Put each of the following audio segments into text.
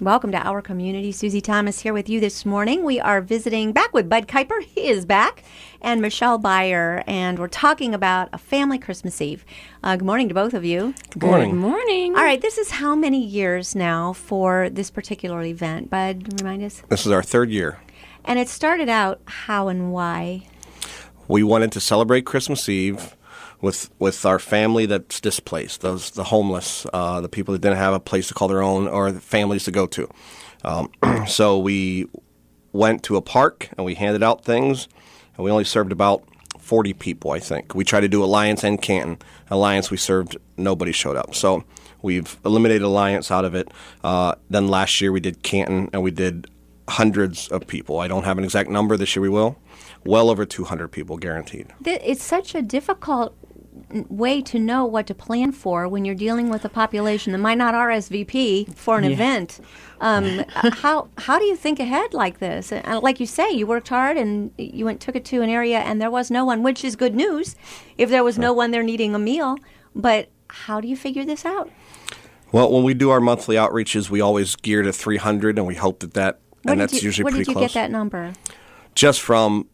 Welcome to our community. Susie Thomas here with you this morning. We are visiting back with Bud Kuiper. He is back. And Michelle Byer. And we're talking about a family Christmas Eve. Good morning to both of you. Good morning. Good morning. All right. This is how many years now for this particular event? Bud, remind us. This is our third year. And it started out how and why? We wanted to celebrate Christmas Eve with our family that's displaced, the homeless, the people that didn't have a place to call their own, or the families to go to. So we went to a park and we handed out things, and we only served about 40 people, I think. We tried to do Alliance and Canton. Alliance we served, nobody showed up. So we've eliminated Alliance out of it. Then last year we did Canton, and we did hundreds of people. I don't have an exact number. This year we will. Well over 200 people guaranteed. It's such a difficult way to know what to plan for when you're dealing with a population that might not RSVP for an event. How do you think ahead like this? Like you say, you worked hard and you took it to an area and there was no one, which is good news if there was no one there needing a meal. But how do you figure this out? Well, when we do our monthly outreaches, we always gear to 300, and we hope that's usually pretty close. Where did you get that number? Just from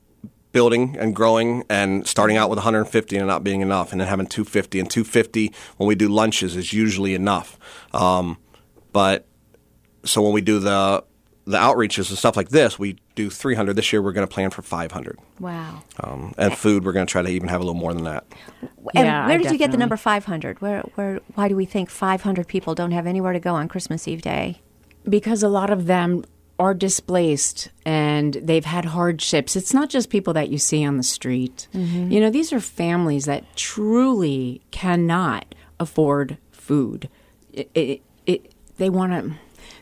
building and growing and starting out with 150 and not being enough, and then having 250. And 250 when we do lunches is usually enough. But so when we do the outreaches and stuff like this, we do 300. This year we're going to plan for 500. Wow. And food, we're going to try to even have a little more than that. And where did you get the number 500? Why do we think 500 people don't have anywhere to go on Christmas Eve day? Because a lot of them are displaced and they've had hardships. It's not just people that you see on the street. Mm-hmm. You know, these are families that truly cannot afford food. They want to.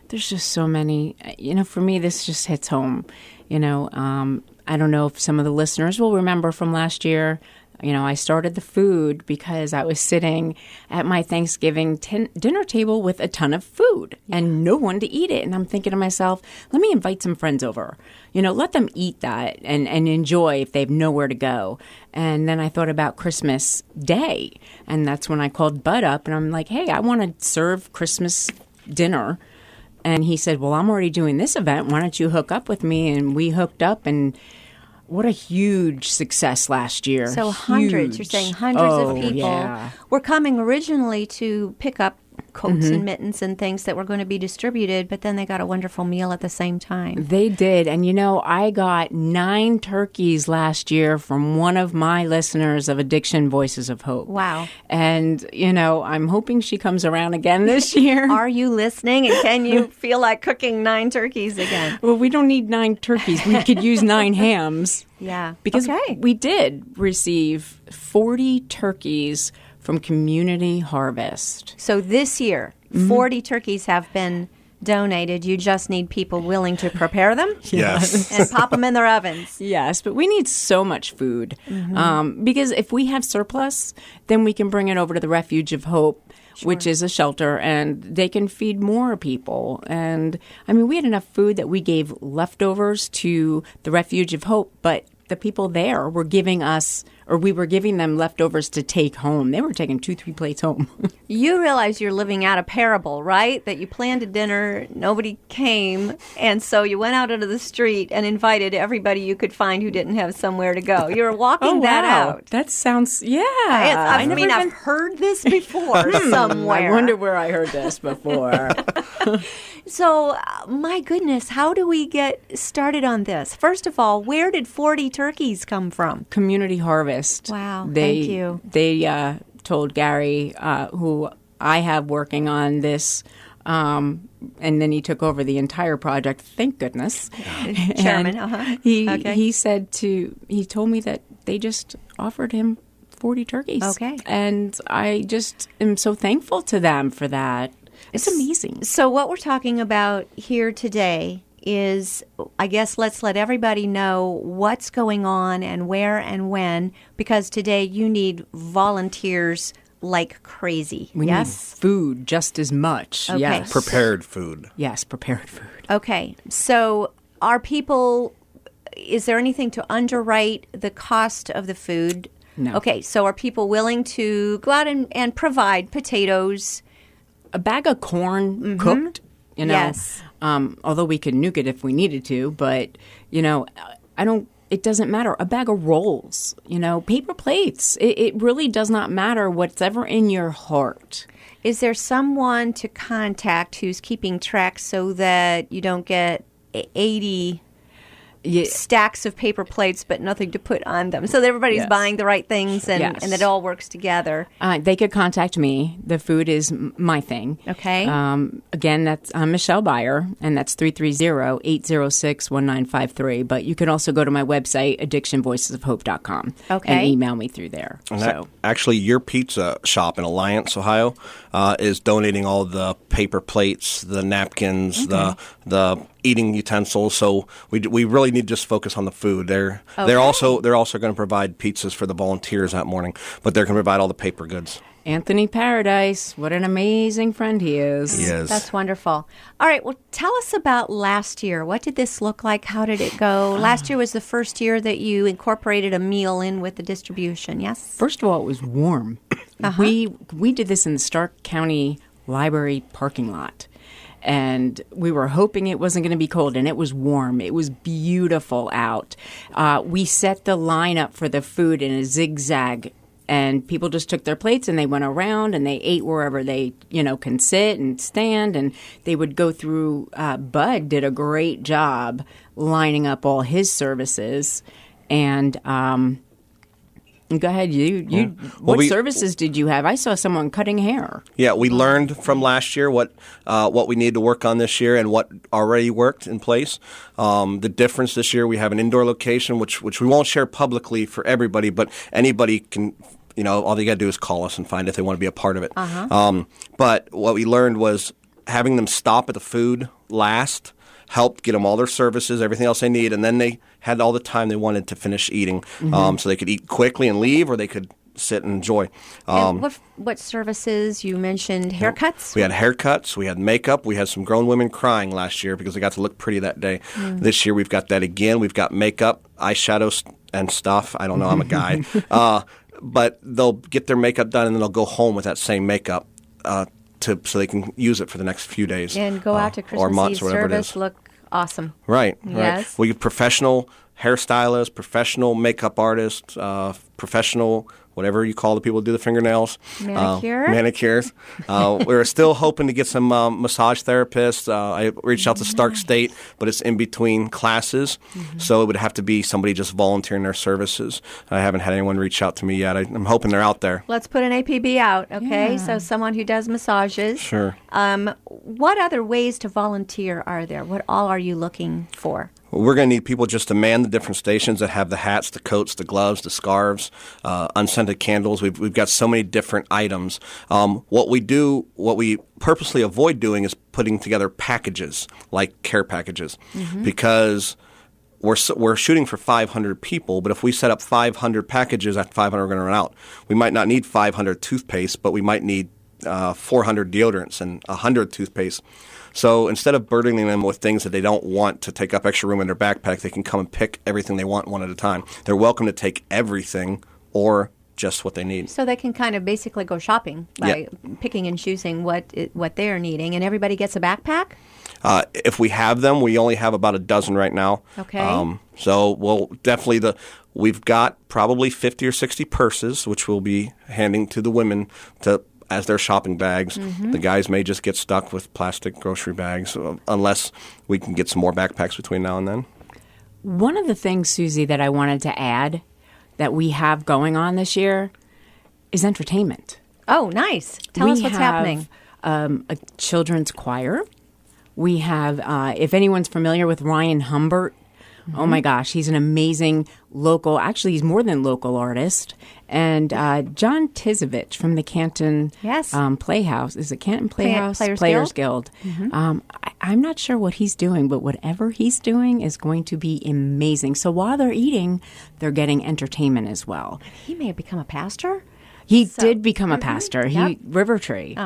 There's just so many. You know, for me, this just hits home. You know, I don't know if some of the listeners will remember from last year. You know, I started the food because I was sitting at my Thanksgiving dinner table with a ton of food and no one to eat it. And I'm thinking to myself, let me invite some friends over. You know, let them eat that and enjoy if they have nowhere to go. And then I thought about Christmas Day. And that's when I called Bud up and I'm like, hey, I want to serve Christmas dinner. And he said, well, I'm already doing this event. Why don't you hook up with me? And we hooked up, and what a huge success last year. So hundreds, you're saying hundreds of people were coming originally to pick up coats and mittens and things that were going to be distributed, but then they got a wonderful meal at the same time. They did. And, you know, I got 9 turkeys last year from one of my listeners of Addiction Voices of Hope. Wow. And, you know, I'm hoping she comes around again this year. Are you listening? And can you feel like cooking 9 turkeys again? Well, we don't need 9 turkeys. We could use 9 hams. Yeah. Because we did receive 40 turkeys from Community Harvest. So this year, 40 turkeys have been donated. You just need people willing to prepare them. Yes. And pop them in their ovens. Yes, but we need so much food. Because if we have surplus, then we can bring it over to the Refuge of Hope, which is a shelter, and they can feed more people. And, I mean, we had enough food that we gave leftovers to the Refuge of Hope, but the people there were giving us, or we were giving them leftovers to take home. They were taking 2-3 plates home. You realize you're living out a parable, right? That you planned a dinner, nobody came, and so you went out into the street and invited everybody you could find who didn't have somewhere to go. You're walking that out. That sounds, I've heard this before somewhere. I wonder where I heard this before. So, my goodness, how do we get started on this? First of all, where did 40 turkeys come from? Community Harvest. Wow, thank you. They told Gary, who I have working on this, and then he took over the entire project, thank goodness. Chairman, He told me that they just offered him 40 turkeys. Okay. And I just am so thankful to them for that. It's amazing. So what we're talking about here today is, I guess, let's let everybody know what's going on and where and when, because today you need volunteers like crazy. We need food just as much. Okay. Yes. Prepared food. Yes, prepared food. Okay. So is there anything to underwrite the cost of the food? No. Okay. So are people willing to go out and provide potatoes? A bag of corn cooked, you know. Yes. although we could nuke it if we needed to. But, it doesn't matter. A bag of rolls, paper plates. It really does not matter what's ever in your heart. Is there someone to contact who's keeping track so that you don't get 80 stacks of paper plates but nothing to put on them, so that everybody's buying the right things and it all works together? They could contact me. The food is my thing. Okay. Again, I'm Michelle Beyer, and that's 330-806-1953. But you can also go to my website, addictionvoicesofhope.com, and email me through there. And actually, your pizza shop in Alliance, Ohio, is donating all the paper plates, the napkins, the eating utensils. So we really need to just focus on the food. They're also going to provide pizzas for the volunteers that morning, but they're going to provide all the paper goods. Anthony Paradise, what an amazing friend he is. He is. That's wonderful. All right, well, tell us about last year. What did this look like? How did it go? Last year was the first year that you incorporated a meal in with the distribution, yes? First of all, it was warm. We did this in the Stark County Library parking lot. And we were hoping it wasn't going to be cold, and it was warm. It was beautiful out. We set the line up for the food in a zigzag, and people just took their plates and they went around and they ate wherever they, can sit and stand. And they would go through. Bud did a great job lining up all his services, and go ahead. What services did you have? I saw someone cutting hair. Yeah, we learned from last year what we need to work on this year and what already worked in place. The difference this year, we have an indoor location, which we won't share publicly for everybody, but anybody can. All they got to do is call us and find if they want to be a part of it. But what we learned was having them stop at the food last helped get them all their services, everything else they need, and then they had all the time they wanted to finish eating. So they could eat quickly and leave, or they could sit and enjoy. And what services? You mentioned haircuts? We had haircuts. We had makeup. We had some grown women crying last year because they got to look pretty that day. This year we've got that again. We've got makeup, eyeshadows, and stuff. I don't know. I'm a guy. But they'll get their makeup done, and then they'll go home with that same makeup so they can use it for the next few days. And go out to Christmas or months, Eve or whatever service, it is. look awesome. Right. Yes. We have professional hairstylists, professional makeup artists, professional whatever you call the people who do the fingernails. Manicures. We're still hoping to get some massage therapists. I reached out to Stark State, but it's in between classes, so it would have to be somebody just volunteering their services. I haven't had anyone reach out to me yet. I'm hoping they're out there. Let's put an APB out, okay? Yeah. So someone who does massages. Sure. What other ways to volunteer are there? What all are you looking for? We're going to need people just to man the different stations that have the hats, the coats, the gloves, the scarves, unscented candles. We've got so many different items. What we purposely avoid doing is putting together packages, like care packages, because we're shooting for 500 people, but if we set up 500 packages, that 500 are going to run out. We might not need 500 toothpaste, but we might need 400 deodorants and 100 toothpaste. So instead of burdening them with things that they don't want to take up extra room in their backpack, they can come and pick everything they want one at a time. They're welcome to take everything or just what they need. So they can kind of basically go shopping by picking and choosing what they're needing, and everybody gets a backpack? If we have them, we only have about a dozen right now. Okay. So we'll definitely we've got probably 50 or 60 purses, which we'll be handing to the women as their shopping bags. The guys may just get stuck with plastic grocery bags unless we can get some more backpacks between now and then. One of the things, Susie, that I wanted to add that we have going on this year is entertainment. Oh, nice. Tell us what's happening. A children's choir. We have, if anyone's familiar with Ryan Humbert, oh my gosh, he's an amazing local, actually he's more than local artist. And John Tizovich from the Canton Playhouse. Is it Canton Playhouse? Players Guild. I'm not sure what he's doing, but whatever he's doing is going to be amazing. So while they're eating, they're getting entertainment as well. He may have become a pastor? He did become a pastor. Yep. River Tree.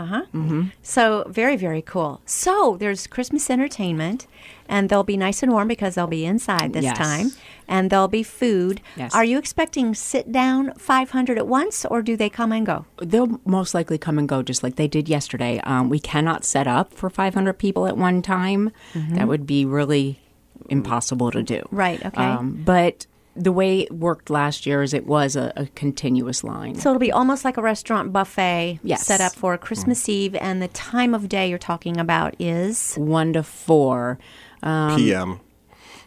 So very, very cool. So there's Christmas entertainment, and they'll be nice and warm because they'll be inside this time, and there'll be food. Yes. Are you expecting sit down 500 at once, or do they come and go? They'll most likely come and go just like they did yesterday. We cannot set up for 500 people at one time. That would be really impossible to do. Right, okay. But the way it worked last year is it was a continuous line. So it'll be almost like a restaurant buffet set up for Christmas Eve, and the time of day you're talking about is 1 to 4 p.m.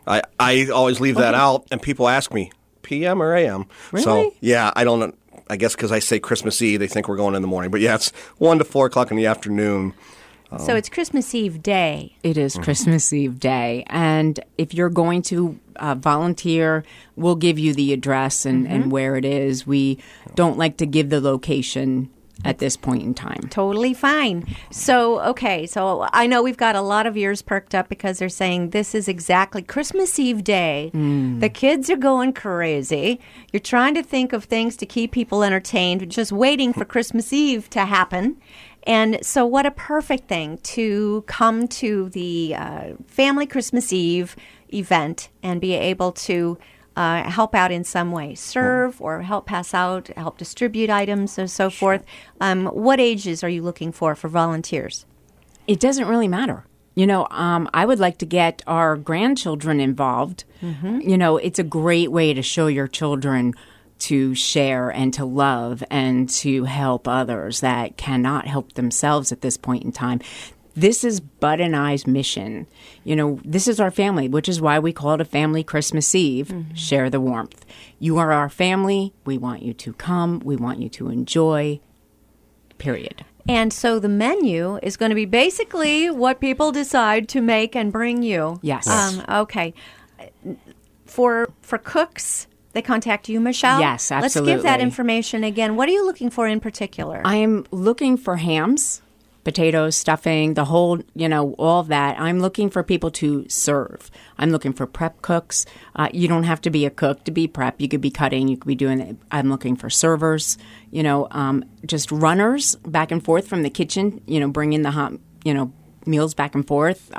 I always leave that out, and people ask me, p.m. or a.m.? Really? So, yeah, I don't know. I guess because I say Christmas Eve, they think we're going in the morning. But, yeah, it's 1 to 4 o'clock in the afternoon. So it's Christmas Eve day. It is Christmas Eve day. And if you're going to volunteer, we'll give you the address and where it is. We don't like to give the location at this point in time. Totally fine. So, okay, so I know we've got a lot of ears perked up because they're saying this is exactly Christmas Eve day. The kids are going crazy. You're trying to think of things to keep people entertained, just waiting for Christmas Eve to happen. And so what a perfect thing to come to the family Christmas Eve event and be able to help out in some way, serve or help pass out, help distribute items and so forth. What ages are you looking for volunteers? It doesn't really matter. You know, I would like to get our grandchildren involved. You know, it's a great way to show your children to share and to love and to help others that cannot help themselves at this point in time. This is Bud and I's mission. You know, this is our family, which is why we call it a family Christmas Eve. Share the warmth. You are our family. We want you to come. We want you to enjoy, period. And so the menu is going to be basically what people decide to make and bring you. Yes. Okay. For cooks, they contact you, Michelle? Yes, absolutely. Let's give that information again. What are you looking for in particular? I am looking for hams, potatoes, stuffing, the whole, you know, all of that. I'm looking for people to serve. I'm looking for prep cooks. You don't have to be a cook to be prep. You could be cutting. You could be doing it. I'm looking for servers, you know, just runners back and forth from the kitchen, you know, bringing the hot, you know, meals back and forth.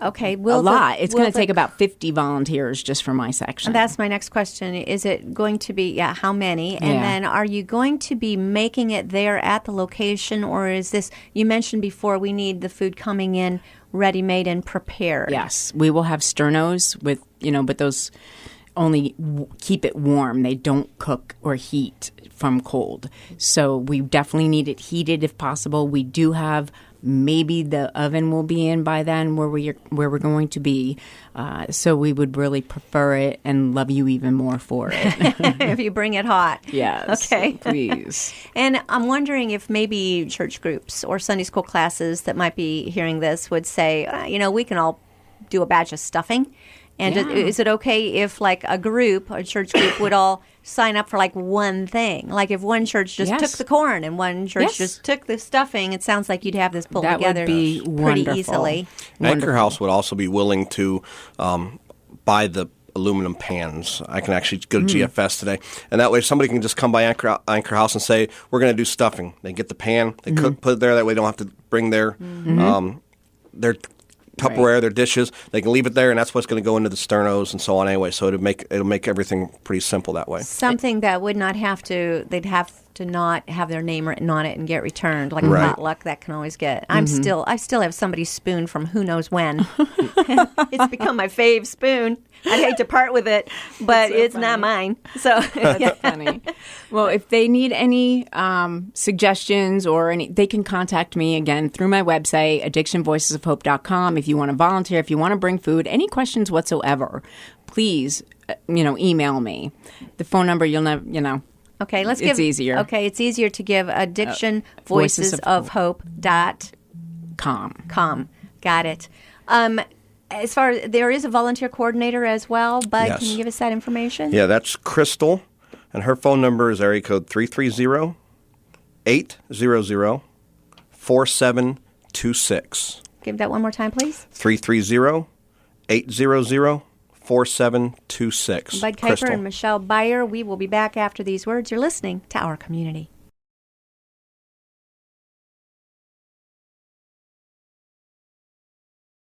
Okay. A lot. It's going to take about 50 volunteers just for my section. That's my next question. Is it going to be, how many? And then are you going to be making it there at the location, or is this, you mentioned before, we need the food coming in ready-made and prepared? Yes. We will have sternos with, you know, but those only keep it warm. They don't cook or heat from cold. So we definitely need it heated if possible. We do have, maybe the oven will be in by then where we're going to be. So we would really prefer it and love you even more for it. If you bring it hot. Yes. Okay. Please. And I'm wondering if maybe church groups or Sunday school classes that might be hearing this would say, we can all do a batch of stuffing. And is it okay if, like, a church group, would all sign up for, like, one thing? Like, if one church just took the corn and one church just took the stuffing, it sounds like you'd have this pulled together pretty wonderful. Easily. Anchor House would also be willing to buy the aluminum pans. I can actually go to GFS today. And that way somebody can just come by Anchor House and say, we're going to do stuffing. They get the pan, they cook, put it there. That way they don't have to bring their Tupperware, their dishes. They can leave it there, and that's what's going to go into the sternos and so on anyway. So it'll make everything pretty simple that way. Something that would not have to, they'd have to not have their name written on it and get returned, like a potluck that can always get. I still have somebody's spoon from who knows when. It's become my fave spoon. I'd hate to part with it, but it's funny. Not mine. So that's funny. Well, if they need any suggestions or they can contact me again through my website, addictionvoicesofhope.com. If you want to volunteer, if you want to bring food, any questions whatsoever, please, email me. The phone number you'll never, Okay, it's easier. Okay, it's easier to give addictionvoicesofhope.com. Got it. As far as there is a volunteer coordinator as well, but yes. Can you give us that information? Yeah, that's Crystal, and her phone number is area code 330-800-4726. Give that one more time, please. 330-800-4726. 4726. Bud Kuiper and Michelle Beyer. We will be back after these words. You're listening to Our Community.